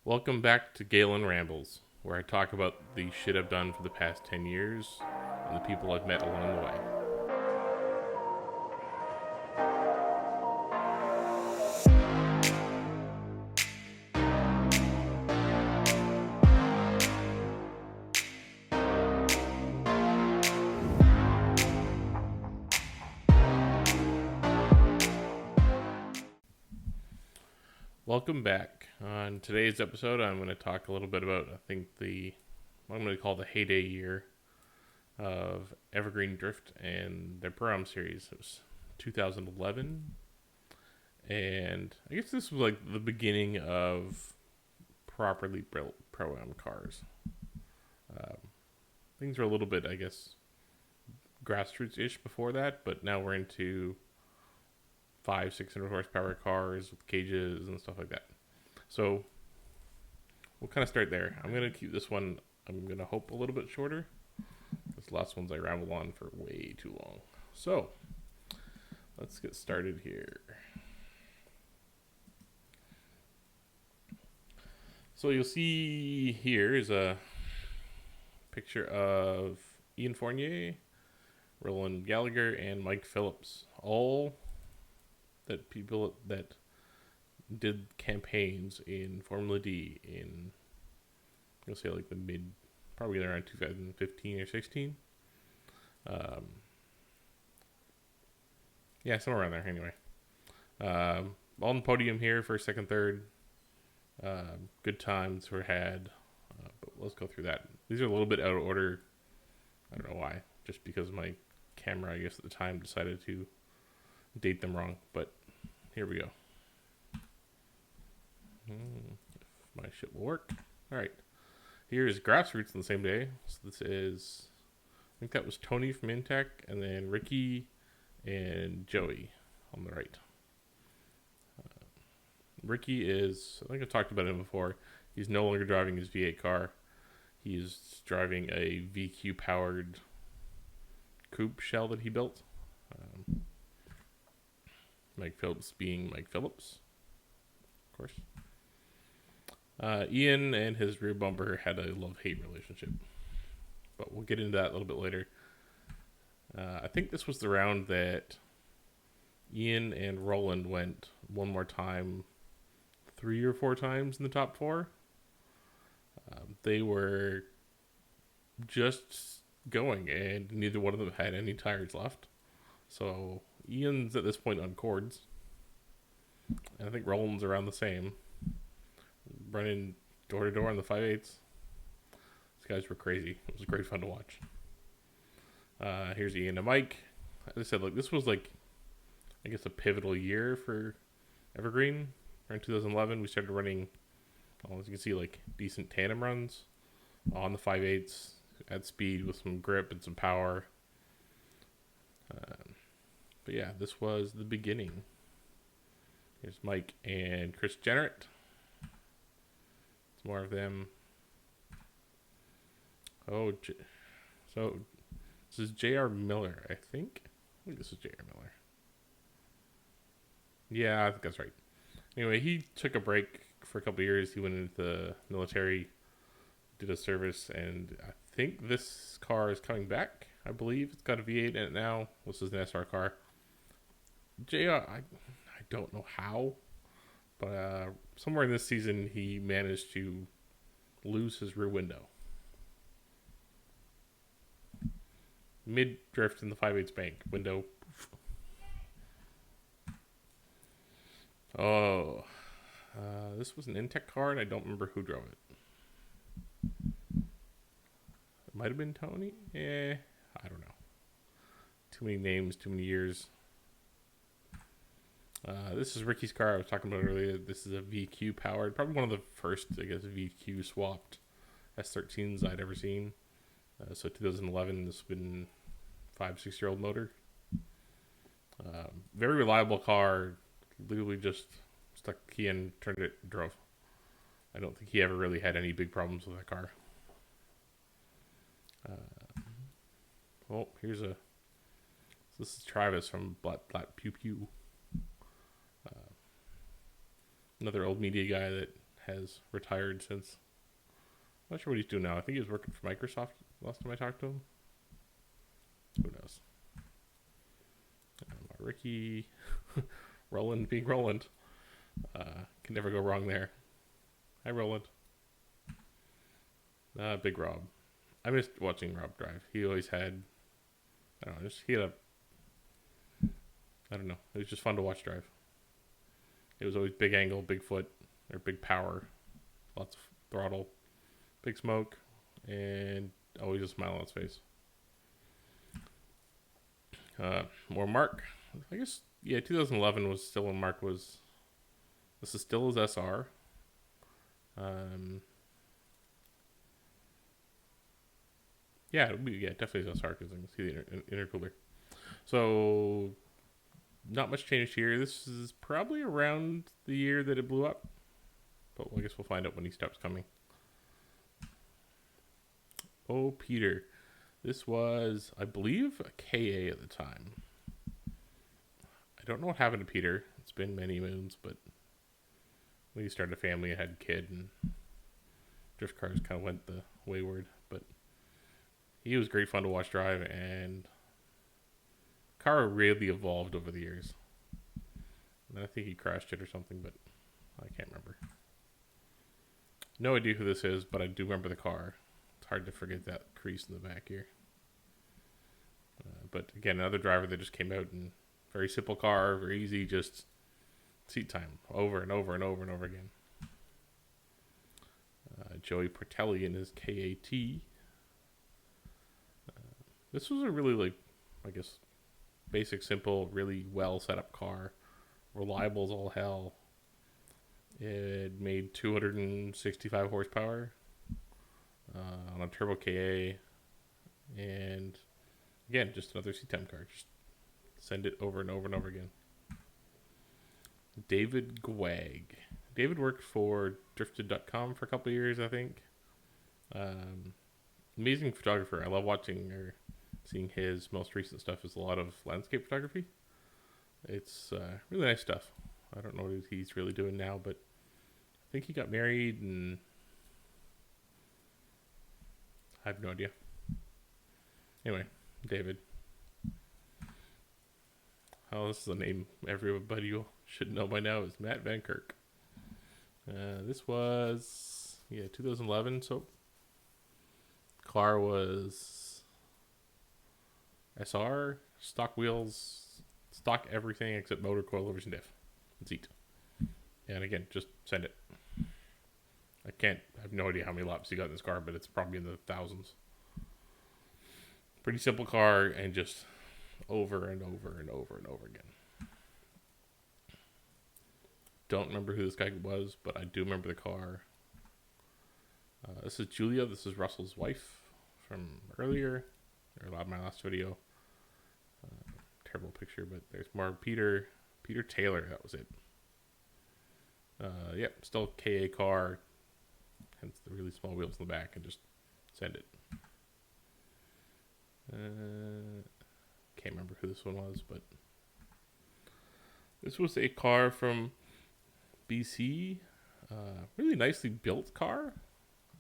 Welcome back to Galen Rambles, where I talk about the shit I've done for the past 10 years and the people I've met along the way. Welcome back. On today's episode, I'm going to talk a little bit about, what I'm going to call the heyday year of Evergreen Drift and their Proam series. It was 2011, and I guess this was like the beginning of properly built Proam cars. Um, Things were a little bit, I guess, grassroots-ish before that, but now we're into 600 horsepower cars with cages and stuff like that. So we'll kind of start there. I'm going to keep this one, I'm going to hope, a little bit shorter. Because last ones I ramble on for way too long. So let's get started here. So you'll see here is a picture of Ian Fournier, Roland Gallagher, and Mike Phillips. All that people that did campaigns in Formula D in, I'll say like the probably around 2015 or 16. Yeah, somewhere around there anyway. On the podium here, first, second, third. Good times were had. But let's go through that. These are a little bit out of order. I don't know why. Just because my camera, I guess, at the time decided to date them wrong. But here we go. If my shit will work. Alright. Here's Grassroots on the same day. So this is, I think that was Tony from Intech, and then Ricky and Joey on the right. Ricky is, I think I've talked about him before. He's no longer driving his V8 car. He's driving a VQ powered coupe shell that he built. Mike Phillips being Mike Phillips, of course. Ian and his rear bumper had a love-hate relationship, but we'll get into that a little bit later. I think this was the round that Ian and Roland went one more time, 3 or 4 times in the top 4. They were just going, and neither one of them had any tires left. So Ian's at this point on cords, and I think Roland's around the same, running door to door on the 5/8. These guys were crazy. It was great fun to watch. Here's Ian and Mike. As I said, like, this was like, I guess, a pivotal year for Evergreen. Around 2011, we started running, as you can see, like decent tandem runs on the 5/8 at speed with some grip and some power. But yeah, this was the beginning. Here's Mike and Chris Jenneret. It's more of them. Oh, so this is J.R. Miller, I think. I think this is J.R. Miller. Yeah, I think that's right. Anyway, he took a break for a couple of years. He went into the military, did a service, and I think this car is coming back. I believe it's got a V8 in it now. This is an SR car. JR, I don't know how, but somewhere in this season he managed to lose his rear window. Mid-drift in the 5/8 bank. Window. Oh. This was an Intech car, and I don't remember who drove it. It might have been Tony? I don't know. Too many names, too many years. This is Ricky's car I was talking about earlier. This is a VQ powered, probably one of the first, I guess, VQ swapped S13s I'd ever seen. So 2011, this has been 5-6-year-old motor. Very reliable car. Literally just stuck the key in, turned it, drove. I don't think he ever really had any big problems with that car. Here's this is Travis from Blat Pew Pew. Another old media guy that has retired since. I'm not sure what he's doing now. I think he was working for Microsoft last time I talked to him. Who knows? Ricky, Roland being Roland. Can never go wrong there. Hi, Roland. Big Rob. I missed watching Rob drive. He always had, I don't know, I don't know. It was just fun to watch drive. It was always big angle, big foot, or big power, lots of throttle, big smoke, and always a smile on his face. More Mark. I guess, yeah, 2011 was still when Mark was, this is still his SR. Yeah, definitely his SR because I can see the intercooler. So, not much changed here. This is probably around the year that it blew up. But I guess we'll find out when he stops coming. Oh, Peter. This was, I believe, a KA at the time. I don't know what happened to Peter. It's been many moons, but when he started a family and had a kid, and drift cars kind of went the wayward. But he was great fun to watch drive, and car really evolved over the years. And I think he crashed it or something, but I can't remember. No idea who this is, but I do remember the car. It's hard to forget that crease in the back here. But again, another driver that just came out, and very simple car, very easy, just seat time over and over and over and over again. Joey Portelli in his KAT. This was a really, I guess, basic, simple, really well set up car. Reliable as all hell. It made 265 horsepower on a turbo KA. And again, just another C-Time car. Just send it over and over and over again. David Gwag. David worked for drifted.com for a couple of years, I think. Amazing photographer. I love watching or seeing his most recent stuff. Is a lot of landscape photography. It's really nice stuff. I don't know what he's really doing now, but I think he got married, and I have no idea. Anyway, David. Oh, this is a name everybody should know by now. Is Matt Van Kirk. This was 2011. So car was SR, stock wheels, stock everything except motor, coilovers, and diff and seat. And again, just send it. I have no idea how many laps he got in this car, but it's probably in the thousands. Pretty simple car, and just over and over and over and over again. Don't remember who this guy was, but I do remember the car. This is Julia. This is Russell's wife from earlier, or my last video. Terrible picture, but there's more. Peter Taylor. That was it. Yep, still KA car. Hence the really small wheels in the back, and just send it. Can't remember who this one was, but this was a car from BC. Really nicely built car.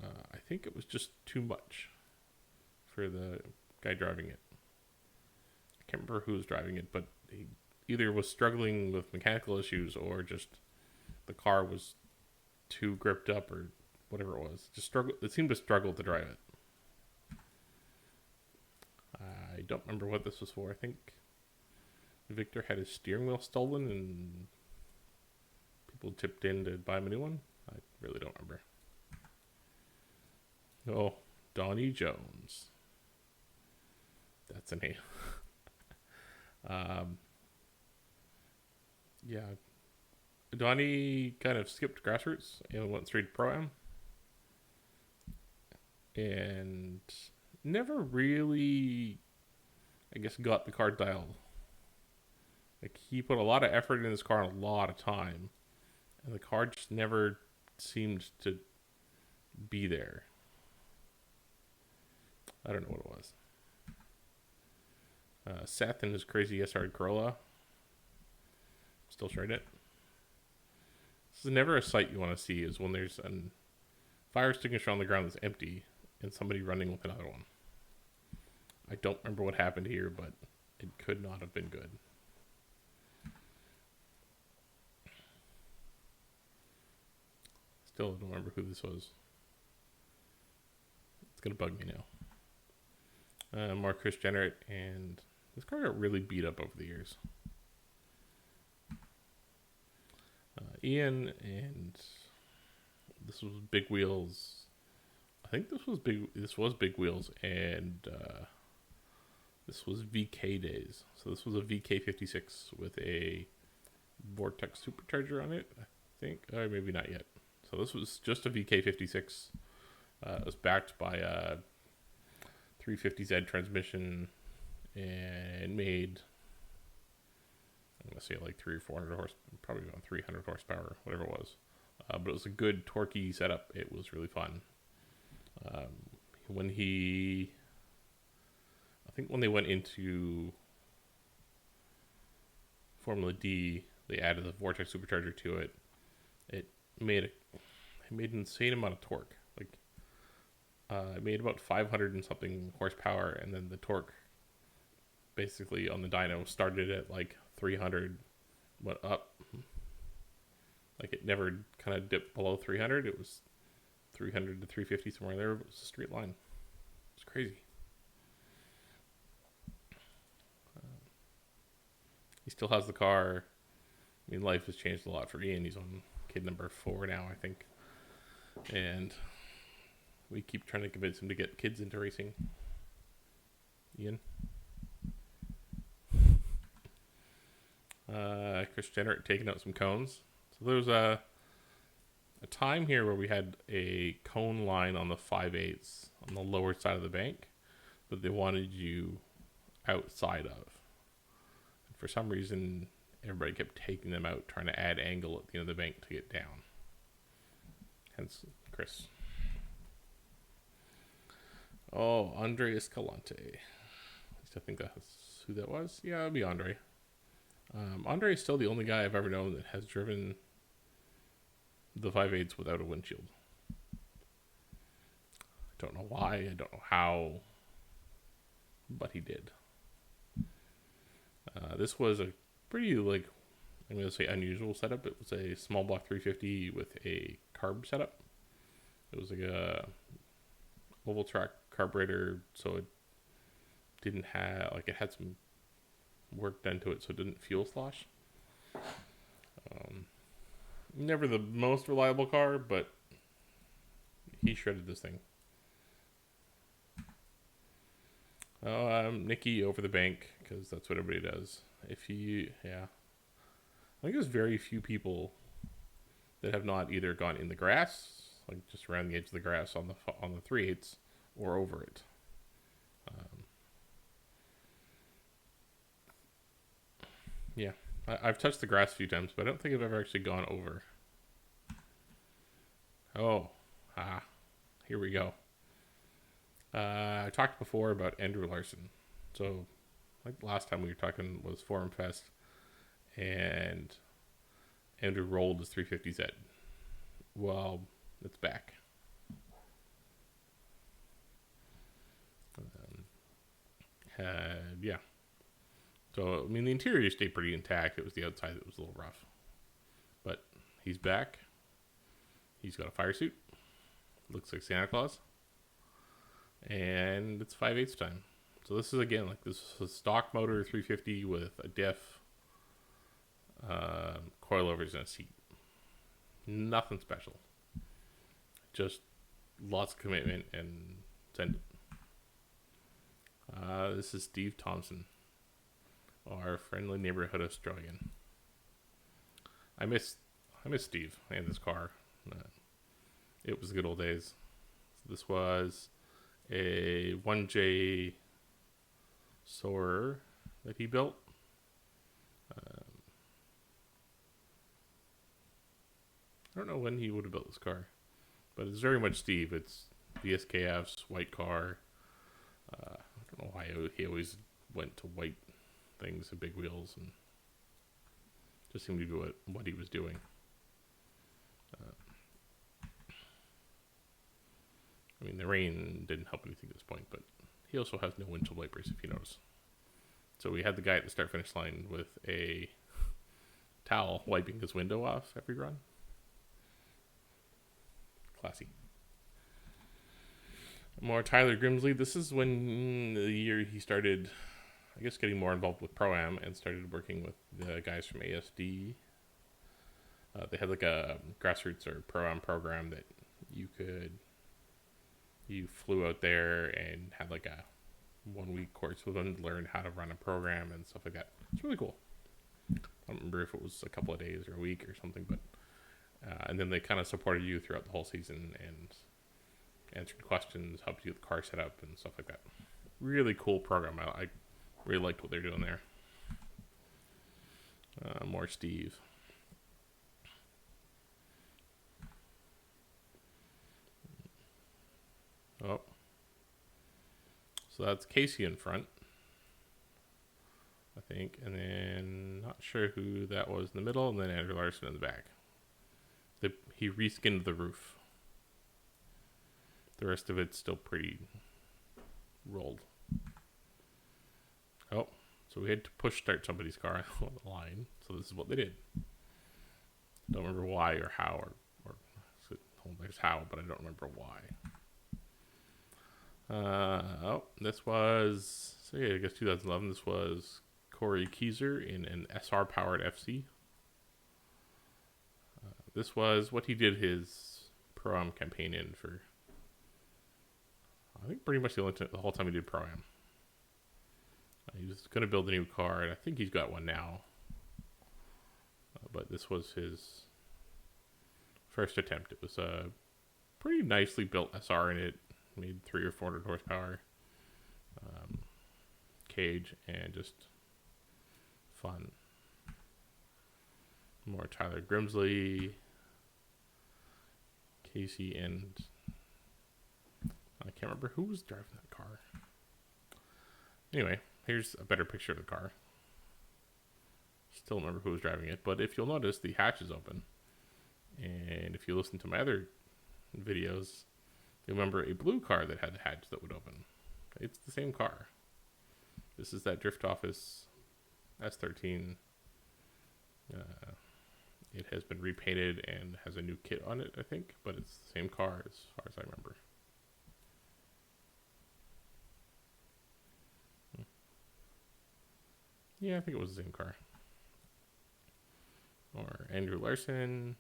I think it was just too much for the guy driving it. I can't remember who was driving it, but he either was struggling with mechanical issues or just the car was too gripped up or whatever it was. It seemed to struggle to drive it. I don't remember what this was for. I think Victor had his steering wheel stolen and people tipped in to buy him a new one. I really don't remember. Oh, Donnie Jones. That's a name. Yeah. Donnie kind of skipped grassroots and went straight to Proam. And never really, I guess, got the car dialed. Like, he put a lot of effort in his car and a lot of time. And the car just never seemed to be there. I don't know what it was. Seth and his crazy SR Corolla. Still tried it. This is never a sight you want to see, is when there's a fire extinguisher on the ground that's empty and somebody running with another one. I don't remember what happened here, but it could not have been good. Still don't remember who this was. It's going to bug me now. More Chris Jenner, and this car got really beat up over the years. Ian, and this was Big Wheels. I think this was Big Wheels, and this was VK days. So this was a VK56 with a Vortex supercharger on it, I think, or maybe not yet. So this was just a VK56. It was backed by a 350Z transmission and made, I'm going to say like 300 or 400 horse, probably around 300 horsepower, whatever it was. But it was a good torquey setup. It was really fun. When they went into Formula D, they added the Vortex supercharger to it. It made an insane amount of torque. Like, it made about 500 and something horsepower, and then the torque basically on the dyno started at like 300, went up. Like, it never kind of dipped below 300. It was 300 to 350, somewhere there. It was a straight line. It's crazy. He still has the car. I mean, life has changed a lot for Ian. He's on kid number 4 now, I think. And we keep trying to convince him to get kids into racing. Ian. Chris Jenner taking out some cones. So there was a time here where we had a cone line on the 5/8 on the lower side of the bank that they wanted you outside of. And for some reason, everybody kept taking them out, trying to add angle at the end of the bank to get down. Hence, Chris. Oh, Andre Escalante. At least I think that's who that was. Yeah, it'd be Andre. Andre is still the only guy I've ever known that has driven the 5/8 without a windshield. I don't know why, I don't know how, but he did. This was a pretty, like, I'm going to say unusual setup. It was a small block 350 with a carb setup. It was like a oval track carburetor, so it didn't have, like, it had some work done to it, so it didn't fuel slosh. Never the most reliable car, but he shredded this thing. Nicky over the bank, because that's what everybody does. I think there's very few people that have not either gone in the grass, like just around the edge of the grass on the 3/8, or over it. Yeah, I've touched the grass a few times, but I don't think I've ever actually gone over. Here we go. I talked before about Andrew Larson. So, like last time we were talking was Forum Fest, and Andrew rolled his 350Z. Well, it's back. Yeah. So, I mean, the interior stayed pretty intact. It was the outside that was a little rough. But he's back. He's got a fire suit. Looks like Santa Claus. And it's 5/8 time. So this is, again, like, this is a stock motor 350 with a diff, coilovers, and a seat. Nothing special. Just lots of commitment and send it. This is Steve Thompson, our friendly neighborhood Australian. I miss Steve and his car. It was the good old days. This was a 1J Soarer that he built. I don't know when he would have built this car, but it's very much Steve. It's VSKF's white car. I don't know why he always went to white things and big wheels, and just seemed to be what he was doing. Uh, I mean, the rain didn't help anything at this point, but he also has no windshield wipers, if you notice. So we had the guy at the start-finish line with a towel wiping his window off every run. Classy. More Tyler Grimsley. This is when the year he started, I guess, getting more involved with Proam and started working with the guys from ASD. They had like a grassroots or Proam program that you flew out there and had like a 1 week course with them to learn how to run a program and stuff like that. It's really cool. I don't remember if it was a couple of days or a week or something, but and then they kind of supported you throughout the whole season and answered questions, helped you with the car setup and stuff like that. Really cool program. I really liked what they're doing there. More Steve. Oh. So that's Casey in front, I think. And then not sure who that was in the middle, and then Andrew Larson in the back. He reskinned the roof. The rest of it's still pretty rolled. Oh, so we had to push start somebody's car on the line. So this is what they did. Don't remember why or how or there's how, but I don't remember why. This was, so yeah, I guess 2011. This was Corey Keyser in an SR powered FC. This was what he did his Proam campaign in for, I think, pretty much the whole time he did Proam. He was going to build a new car, and I think he's got one now. But this was his first attempt. It was a pretty nicely built SR in it. Made 300 or 400 horsepower, cage, and just fun. More Tyler Grimsley, Casey, and I can't remember who was driving that car. Anyway, here's a better picture of the car. Still don't remember who was driving it, but if you'll notice, the hatch is open. And if you listen to my other videos, you remember a blue car that had a hatch that would open. It's the same car. This is that Drift Office S13. It has been repainted and has a new kit on it, I think, but it's the same car as far as I remember. Yeah, I think it was the same car. Or Andrew Larson.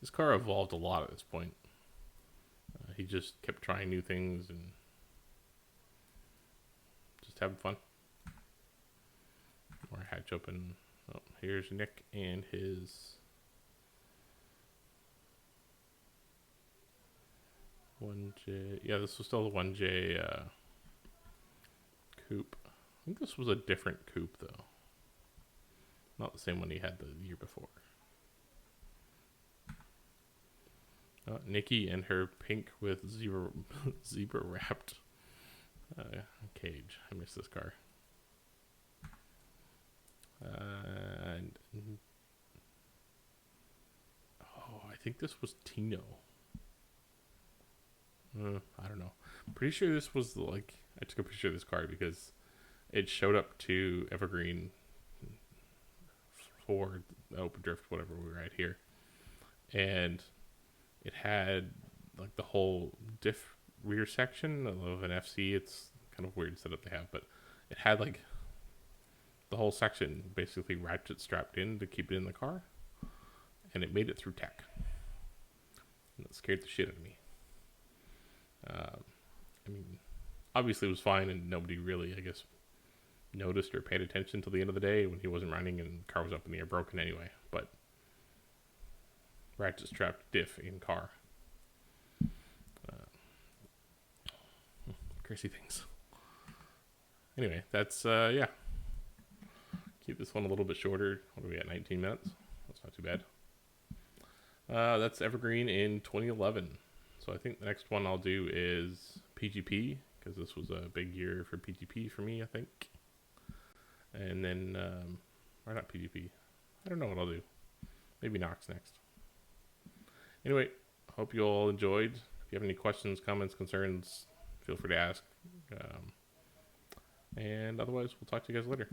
This car evolved a lot at this point. He just kept trying new things and just having fun. More hatch open. Oh, here's Nick and his 1J. Yeah, this was still the 1J coupe. I think this was a different coupe, though. Not the same one he had the year before. Nikki and her pink with zebra wrapped cage. I miss this car. And I think this was Tino. I don't know. Pretty sure this was I took a picture of this car because it showed up to Evergreen for Open Drift, whatever we were at here, and it had like the whole diff rear section of an FC. It's kind of weird setup they have, but it had like the whole section basically ratchet strapped in to keep it in the car, and it made it through tech. And it scared the shit out of me. I mean, obviously it was fine, and nobody really, I guess, noticed or paid attention till the end of the day when he wasn't running and the car was up in the air broken anyway. But ratchet strapped diff in car. Crazy things. Anyway, that's yeah. Keep this one a little bit shorter. What are we at? 19 minutes. That's not too bad. That's Evergreen in 2011. So I think the next one I'll do is PGP, because this was a big year for PGP for me, I think. And then, or not PGP, I don't know what I'll do. Maybe Knox next. Anyway, hope you all enjoyed. If you have any questions, comments, concerns, feel free to ask. And otherwise, we'll talk to you guys later.